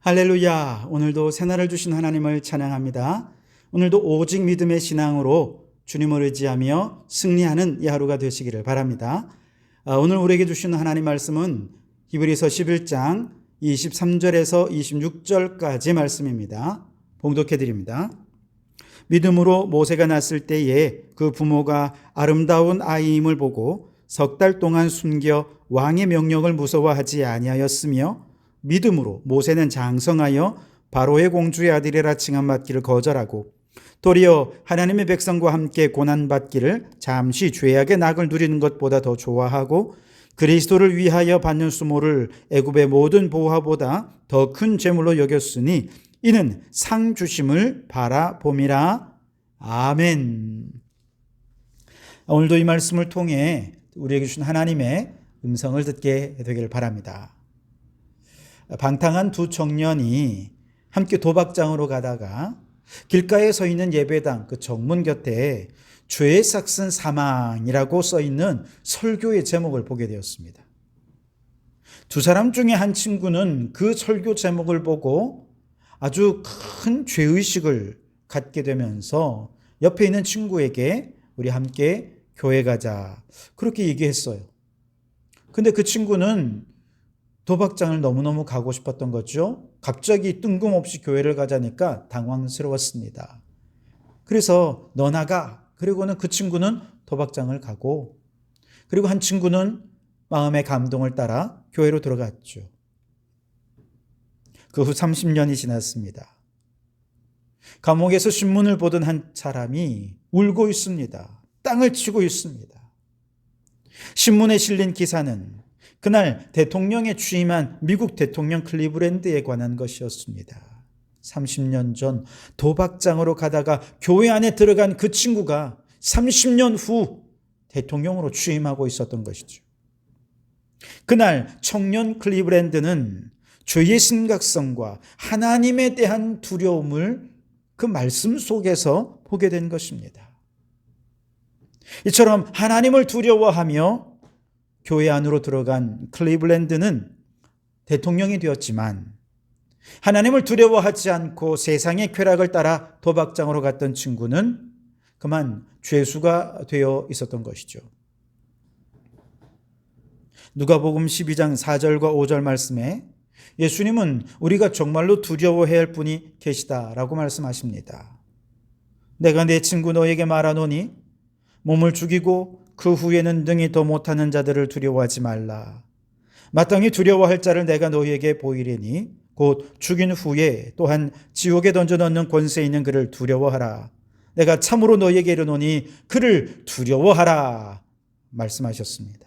할렐루야. 오늘도 새날을 주신 하나님을 찬양합니다. 오늘도 오직 믿음의 신앙으로 주님을 의지하며 승리하는 이 하루가 되시기를 바랍니다. 오늘 우리에게 주시는 하나님 말씀은 히브리서 11장 23절에서 26절까지 말씀입니다. 봉독해 드립니다. 믿음으로 모세가 났을 때에 그 부모가 아름다운 아이임을 보고 석 달 동안 숨겨 왕의 명령을 무서워하지 아니하였으며 믿음으로 모세는 장성하여 바로의 공주의 아들이라 칭함받기를 거절하고 도리어 하나님의 백성과 함께 고난받기를 잠시 죄악의 낙을 누리는 것보다 더 좋아하고 그리스도를 위하여 받는 수모를 애굽의 모든 보화보다 더 큰 재물로 여겼으니 이는 상 주심을 바라봄이라. 아멘. 오늘도 이 말씀을 통해 우리에게 주신 하나님의 음성을 듣게 되기를 바랍니다. 방탕한 두 청년이 함께 도박장으로 가다가 길가에 서 있는 예배당 그 정문 곁에 죄의 삭슨 사망이라고 써 있는 설교의 제목을 보게 되었습니다. 두 사람 중에 한 친구는 그 설교 제목을 보고 아주 큰 죄의식을 갖게 되면서 옆에 있는 친구에게 우리 함께 교회 가자 그렇게 얘기했어요. 근데 그 친구는 도박장을 너무너무 가고 싶었던 거죠. 갑자기 뜬금없이 교회를 가자니까 당황스러웠습니다. 그래서 너 나가. 그리고는 그 친구는 도박장을 가고 그리고 한 친구는 마음의 감동을 따라 교회로 들어갔죠. 그 후 30년이 지났습니다. 감옥에서 신문을 보던 한 사람이 울고 있습니다. 땅을 치고 있습니다. 신문에 실린 기사는 그날 대통령에 취임한 미국 대통령 클리브랜드에 관한 것이었습니다. 30년 전 도박장으로 가다가 교회 안에 들어간 그 친구가 30년 후 대통령으로 취임하고 있었던 것이죠. 그날 청년 클리브랜드는 죄의 심각성과 하나님에 대한 두려움을 그 말씀 속에서 보게 된 것입니다. 이처럼 하나님을 두려워하며 교회 안으로 들어간 클리블랜드는 대통령이 되었지만 하나님을 두려워하지 않고 세상의 쾌락을 따라 도박장으로 갔던 친구는 그만 죄수가 되어 있었던 것이죠. 누가복음 12장 4절과 5절 말씀에 예수님은 우리가 정말로 두려워해야 할 분이 계시다라고 말씀하십니다. 내가 내 친구 너에게 말하노니 몸을 죽이고 그 후에는 능히 더 못하는 자들을 두려워하지 말라. 마땅히 두려워할 자를 내가 너희에게 보이리니 곧 죽인 후에 또한 지옥에 던져 넣는 권세 있는 그를 두려워하라. 내가 참으로 너희에게 이르노니 그를 두려워하라 말씀하셨습니다.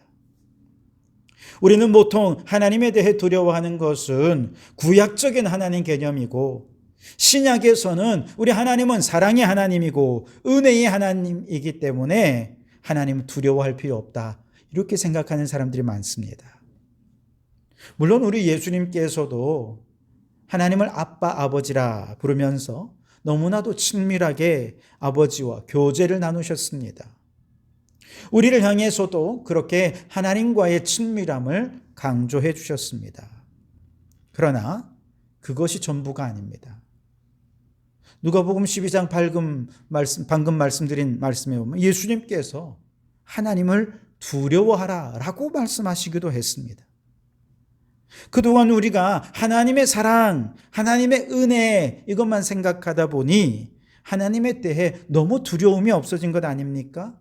우리는 보통 하나님에 대해 두려워하는 것은 구약적인 하나님 개념이고 신약에서는 우리 하나님은 사랑의 하나님이고 은혜의 하나님이기 때문에 하나님은 두려워할 필요 없다. 이렇게 생각하는 사람들이 많습니다. 물론 우리 예수님께서도 하나님을 아빠, 아버지라 부르면서 너무나도 친밀하게 아버지와 교제를 나누셨습니다. 우리를 향해서도 그렇게 하나님과의 친밀함을 강조해 주셨습니다. 그러나 그것이 전부가 아닙니다. 누가복음 12장 방금 말씀드린 말씀에 보면 예수님께서 하나님을 두려워하라라고 말씀하시기도 했습니다. 그동안 우리가 하나님의 사랑, 하나님의 은혜 이것만 생각하다 보니 하나님에 대해 너무 두려움이 없어진 것 아닙니까?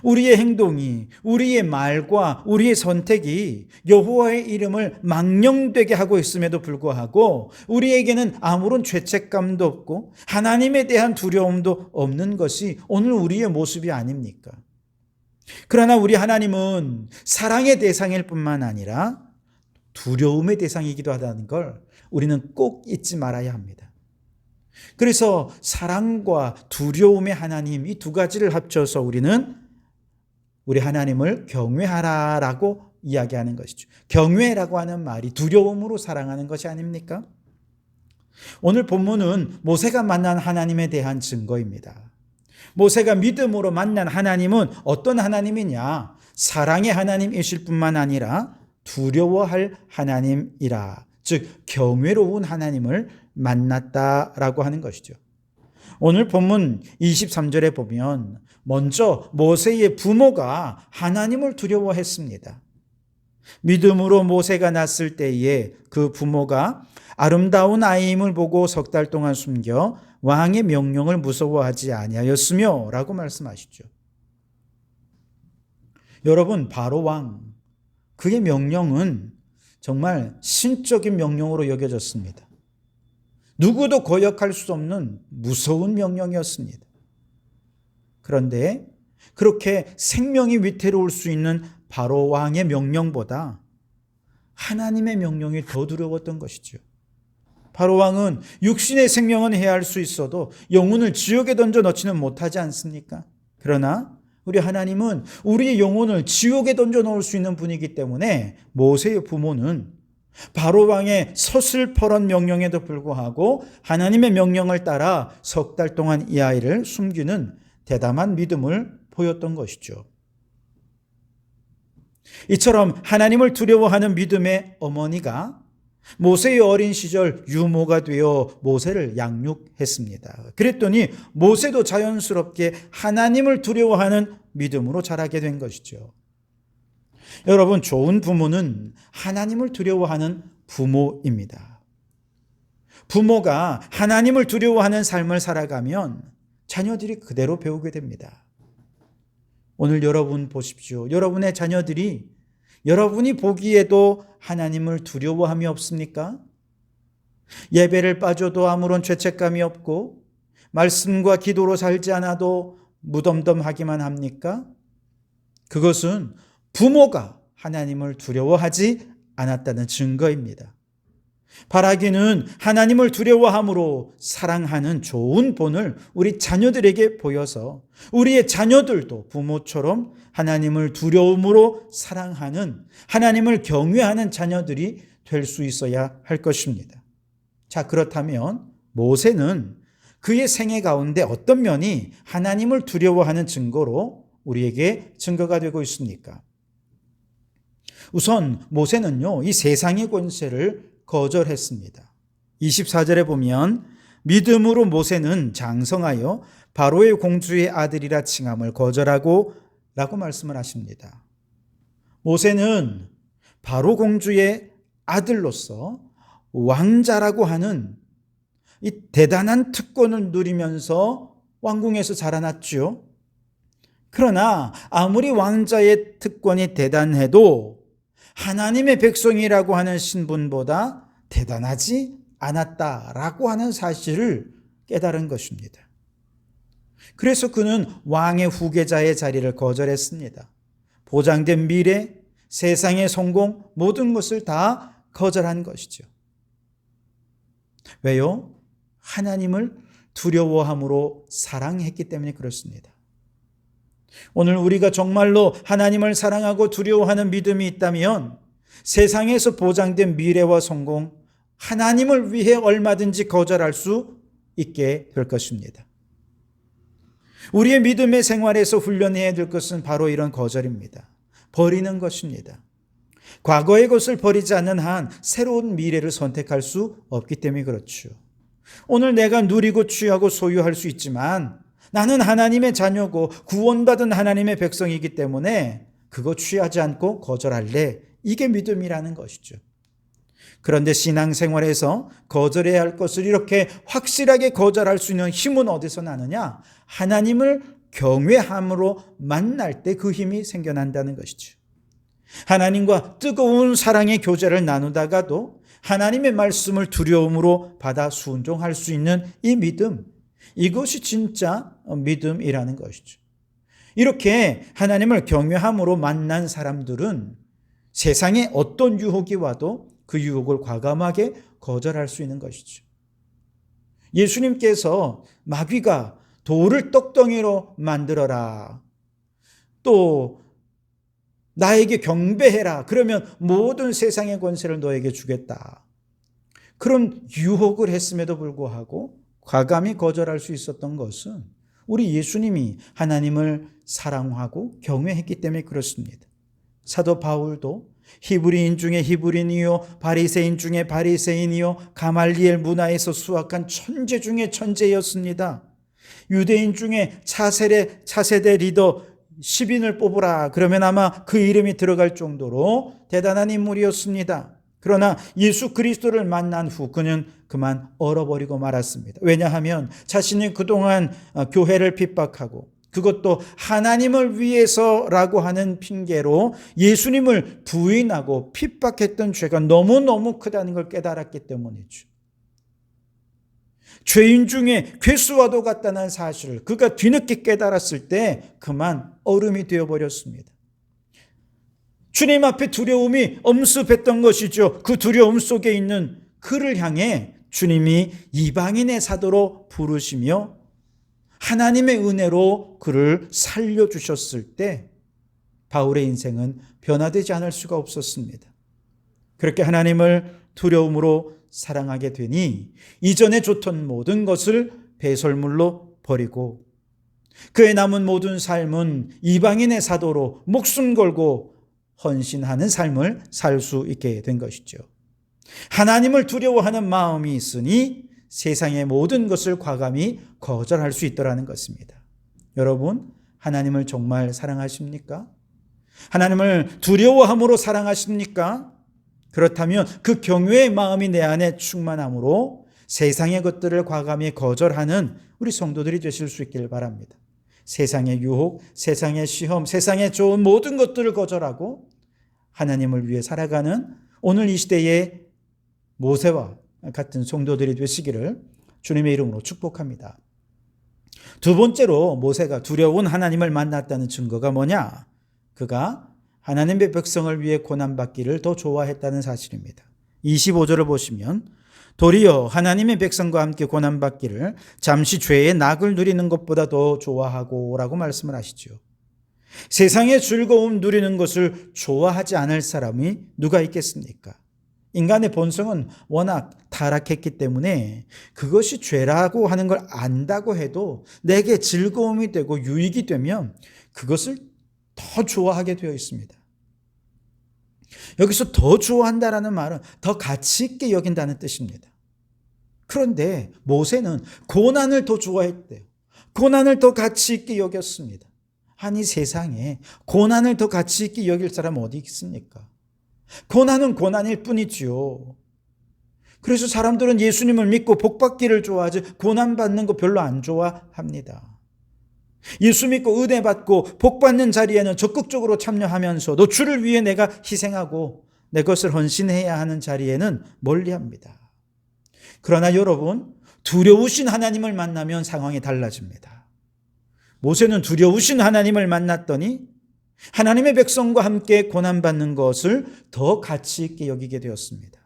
우리의 행동이, 우리의 말과 우리의 선택이 여호와의 이름을 망령되게 하고 있음에도 불구하고 우리에게는 아무런 죄책감도 없고 하나님에 대한 두려움도 없는 것이 오늘 우리의 모습이 아닙니까? 그러나 우리 하나님은 사랑의 대상일 뿐만 아니라 두려움의 대상이기도 하다는 걸 우리는 꼭 잊지 말아야 합니다. 그래서 사랑과 두려움의 하나님 이 두 가지를 합쳐서 우리는 우리 하나님을 경외하라라고 이야기하는 것이죠. 경외라고 하는 말이 두려움으로 사랑하는 것이 아닙니까? 오늘 본문은 모세가 만난 하나님에 대한 증거입니다. 모세가 믿음으로 만난 하나님은 어떤 하나님이냐? 사랑의 하나님이실 뿐만 아니라 두려워할 하나님이라 즉 경외로운 하나님을 만났다라고 하는 것이죠. 오늘 본문 23절에 보면 먼저 모세의 부모가 하나님을 두려워했습니다. 믿음으로 모세가 낳았을 때에 그 부모가 아름다운 아이임을 보고 석 달 동안 숨겨 왕의 명령을 무서워하지 아니하였으며 라고 말씀하시죠. 여러분, 바로 왕, 그의 명령은 정말 신적인 명령으로 여겨졌습니다. 누구도 거역할 수 없는 무서운 명령이었습니다. 그런데 그렇게 생명이 위태로울 수 있는 바로 왕의 명령보다 하나님의 명령이 더 두려웠던 것이죠. 바로 왕은 육신의 생명은 해할 수 있어도 영혼을 지옥에 던져 넣지는 못하지 않습니까? 그러나 우리 하나님은 우리의 영혼을 지옥에 던져 넣을 수 있는 분이기 때문에 모세의 부모는 바로 왕의 서슬퍼런 명령에도 불구하고 하나님의 명령을 따라 석 달 동안 이 아이를 숨기는 대담한 믿음을 보였던 것이죠. 이처럼 하나님을 두려워하는 믿음의 어머니가 모세의 어린 시절 유모가 되어 모세를 양육했습니다. 그랬더니 모세도 자연스럽게 하나님을 두려워하는 믿음으로 자라게 된 것이죠. 여러분, 좋은 부모는 하나님을 두려워하는 부모입니다. 부모가 하나님을 두려워하는 삶을 살아가면 자녀들이 그대로 배우게 됩니다. 오늘 여러분 보십시오. 여러분의 자녀들이 여러분이 보기에도 하나님을 두려워함이 없습니까? 예배를 빠져도 아무런 죄책감이 없고 말씀과 기도로 살지 않아도 무덤덤하기만 합니까? 그것은 부모가 하나님을 두려워하지 않았다는 증거입니다. 바라기는 하나님을 두려워함으로 사랑하는 좋은 본을 우리 자녀들에게 보여서 우리의 자녀들도 부모처럼 하나님을 두려움으로 사랑하는, 하나님을 경외하는 자녀들이 될 수 있어야 할 것입니다. 자, 그렇다면 모세는 그의 생애 가운데 어떤 면이 하나님을 두려워하는 증거로 우리에게 증거가 되고 있습니까? 우선 모세는요, 이 세상의 권세를 거절했습니다. 24절에 보면 믿음으로 모세는 장성하여 바로의 공주의 아들이라 칭함을 거절하고 라고 말씀을 하십니다. 모세는 바로 공주의 아들로서 왕자라고 하는 이 대단한 특권을 누리면서 왕궁에서 자라났죠. 그러나 아무리 왕자의 특권이 대단해도 하나님의 백성이라고 하는 신분보다 대단하지 않았다라고 하는 사실을 깨달은 것입니다. 그래서 그는 왕의 후계자의 자리를 거절했습니다. 보장된 미래, 세상의 성공, 모든 것을 다 거절한 것이죠. 왜요? 하나님을 두려워함으로 사랑했기 때문에 그렇습니다. 오늘 우리가 정말로 하나님을 사랑하고 두려워하는 믿음이 있다면 세상에서 보장된 미래와 성공, 하나님을 위해 얼마든지 거절할 수 있게 될 것입니다. 우리의 믿음의 생활에서 훈련해야 될 것은 바로 이런 거절입니다. 버리는 것입니다. 과거의 것을 버리지 않는 한 새로운 미래를 선택할 수 없기 때문에 그렇죠. 오늘 내가 누리고 취하고 소유할 수 있지만 나는 하나님의 자녀고 구원받은 하나님의 백성이기 때문에 그거 취하지 않고 거절할래. 이게 믿음이라는 것이죠. 그런데 신앙생활에서 거절해야 할 것을 이렇게 확실하게 거절할 수 있는 힘은 어디서 나느냐? 하나님을 경외함으로 만날 때 그 힘이 생겨난다는 것이죠. 하나님과 뜨거운 사랑의 교제를 나누다가도 하나님의 말씀을 두려움으로 받아 순종할 수 있는 이 믿음, 이것이 진짜 믿음이라는 것이죠. 이렇게 하나님을 경외함으로 만난 사람들은 세상에 어떤 유혹이 와도 그 유혹을 과감하게 거절할 수 있는 것이죠. 예수님께서 마귀가 돌을 떡덩이로 만들어라, 또 나에게 경배해라, 그러면 모든 세상의 권세를 너에게 주겠다, 그런 유혹을 했음에도 불구하고 과감히 거절할 수 있었던 것은 우리 예수님이 하나님을 사랑하고 경외했기 때문에 그렇습니다. 사도 바울도 히브리인 중에 히브리인이요 바리새인 중에 바리새인이요 가말리엘 문화에서 수학한 천재 중에 천재였습니다. 유대인 중에 차세대 리더 10인을 뽑으라 그러면 아마 그 이름이 들어갈 정도로 대단한 인물이었습니다. 그러나 예수 그리스도를 만난 후 그는 그만 얼어버리고 말았습니다. 왜냐하면 자신이 그동안 교회를 핍박하고 그것도 하나님을 위해서라고 하는 핑계로 예수님을 부인하고 핍박했던 죄가 너무너무 크다는 걸 깨달았기 때문이죠. 죄인 중에 괴수와도 같다는 사실을 그가 뒤늦게 깨달았을 때 그만 얼음이 되어버렸습니다. 주님 앞에 두려움이 엄습했던 것이죠. 그 두려움 속에 있는 그를 향해 주님이 이방인의 사도로 부르시며 하나님의 은혜로 그를 살려주셨을 때 바울의 인생은 변화되지 않을 수가 없었습니다. 그렇게 하나님을 두려움으로 사랑하게 되니 이전에 좋던 모든 것을 배설물로 버리고 그의 남은 모든 삶은 이방인의 사도로 목숨 걸고 헌신하는 삶을 살 수 있게 된 것이죠. 하나님을 두려워하는 마음이 있으니 세상의 모든 것을 과감히 거절할 수 있더라는 것입니다. 여러분, 하나님을 정말 사랑하십니까? 하나님을 두려워함으로 사랑하십니까? 그렇다면 그 경외의 마음이 내 안에 충만함으로 세상의 것들을 과감히 거절하는 우리 성도들이 되실 수 있기를 바랍니다. 세상의 유혹, 세상의 시험, 세상의 좋은 모든 것들을 거절하고 하나님을 위해 살아가는 오늘 이 시대의 모세와 같은 성도들이 되시기를 주님의 이름으로 축복합니다. 두 번째로 모세가 두려운 하나님을 만났다는 증거가 뭐냐? 그가 하나님의 백성을 위해 고난받기를 더 좋아했다는 사실입니다. 25절을 보시면 도리어 하나님의 백성과 함께 고난받기를 잠시 죄의 낙을 누리는 것보다 더 좋아하고 라고 말씀을 하시죠. 세상의 즐거움 누리는 것을 좋아하지 않을 사람이 누가 있겠습니까? 인간의 본성은 워낙 타락했기 때문에 그것이 죄라고 하는 걸 안다고 해도 내게 즐거움이 되고 유익이 되면 그것을 더 좋아하게 되어 있습니다. 여기서 더 좋아한다라는 말은 더 가치 있게 여긴다는 뜻입니다. 그런데 모세는 고난을 더 좋아했대요. 고난을 더 가치 있게 여겼습니다. 아니 세상에 고난을 더 가치 있게 여길 사람 어디 있습니까? 고난은 고난일 뿐이지요. 그래서 사람들은 예수님을 믿고 복받기를 좋아하지 고난받는 거 별로 안 좋아합니다. 예수 믿고 은혜 받고 복 받는 자리에는 적극적으로 참여하면서도 주를 위해 내가 희생하고 내 것을 헌신해야 하는 자리에는 멀리합니다. 그러나 여러분, 두려우신 하나님을 만나면 상황이 달라집니다. 모세는 두려우신 하나님을 만났더니 하나님의 백성과 함께 고난받는 것을 더 가치 있게 여기게 되었습니다.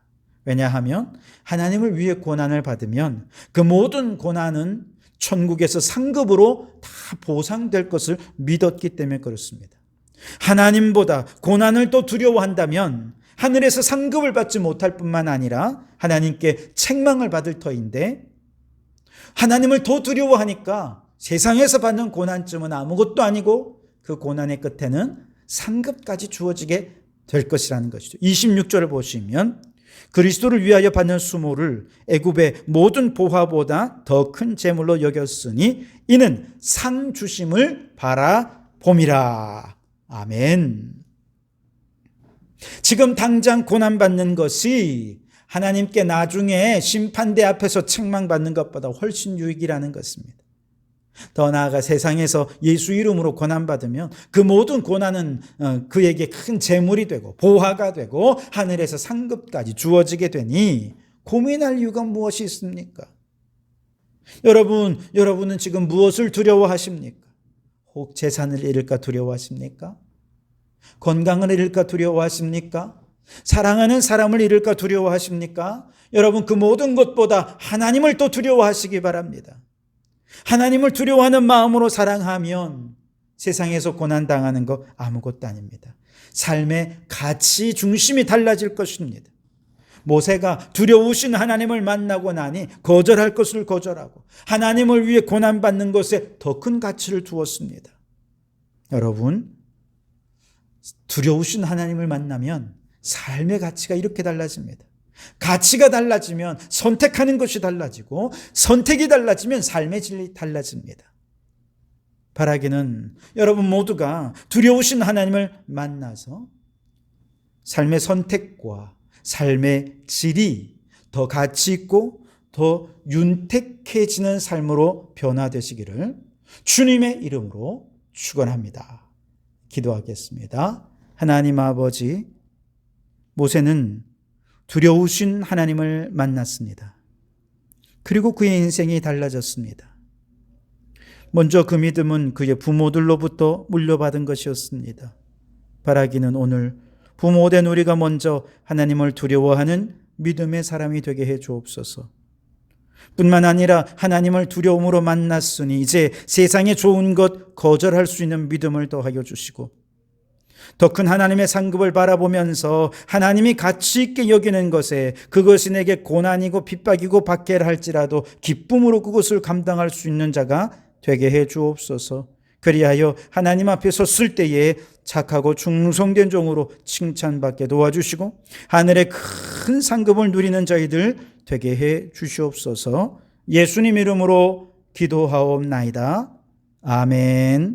왜냐하면 하나님을 위해 고난을 받으면 그 모든 고난은 천국에서 상급으로 다 보상될 것을 믿었기 때문에 그렇습니다. 하나님보다 고난을 또 두려워한다면 하늘에서 상급을 받지 못할 뿐만 아니라 하나님께 책망을 받을 터인데 하나님을 더 두려워하니까 세상에서 받는 고난쯤은 아무것도 아니고 그 고난의 끝에는 상급까지 주어지게 될 것이라는 것이죠. 26절을 보시면 그리스도를 위하여 받는 수모를 애굽의 모든 보화보다 더 큰 재물로 여겼으니 이는 상 주심을 바라봄이라. 아멘. 지금 당장 고난받는 것이 하나님께 나중에 심판대 앞에서 책망받는 것보다 훨씬 유익이라는 것입니다. 더 나아가 세상에서 예수 이름으로 고난받으면 그 모든 고난은 그에게 큰 재물이 되고 보화가 되고 하늘에서 상급까지 주어지게 되니 고민할 이유가 무엇이 있습니까? 여러분은 지금 무엇을 두려워하십니까? 혹 재산을 잃을까 두려워하십니까? 건강을 잃을까 두려워하십니까? 사랑하는 사람을 잃을까 두려워하십니까? 여러분 그 모든 것보다 하나님을 또 두려워하시기 바랍니다. 하나님을 두려워하는 마음으로 사랑하면 세상에서 고난당하는 거 아무것도 아닙니다. 삶의 가치 중심이 달라질 것입니다. 모세가 두려우신 하나님을 만나고 나니 거절할 것을 거절하고 하나님을 위해 고난받는 것에 더 큰 가치를 두었습니다. 여러분, 두려우신 하나님을 만나면 삶의 가치가 이렇게 달라집니다. 가치가 달라지면 선택하는 것이 달라지고 선택이 달라지면 삶의 질이 달라집니다. 바라기는 여러분 모두가 두려우신 하나님을 만나서 삶의 선택과 삶의 질이 더 가치 있고 더 윤택해지는 삶으로 변화되시기를 주님의 이름으로 축원합니다. 기도하겠습니다. 하나님 아버지, 모세는 두려우신 하나님을 만났습니다. 그리고 그의 인생이 달라졌습니다. 먼저 그 믿음은 그의 부모들로부터 물려받은 것이었습니다. 바라기는 오늘 부모된 우리가 먼저 하나님을 두려워하는 믿음의 사람이 되게 해 주옵소서. 뿐만 아니라 하나님을 두려움으로 만났으니 이제 세상의 좋은 것 거절할 수 있는 믿음을 더하여 주시고 더 큰 하나님의 상급을 바라보면서 하나님이 가치 있게 여기는 것에 그것이 내게 고난이고 핍박이고 박해를 할지라도 기쁨으로 그것을 감당할 수 있는 자가 되게 해 주옵소서. 그리하여 하나님 앞에 섰을 때에 착하고 충성된 종으로 칭찬받게 도와주시고 하늘의 큰 상급을 누리는 저희들 되게 해 주시옵소서. 예수님 이름으로 기도하옵나이다. 아멘.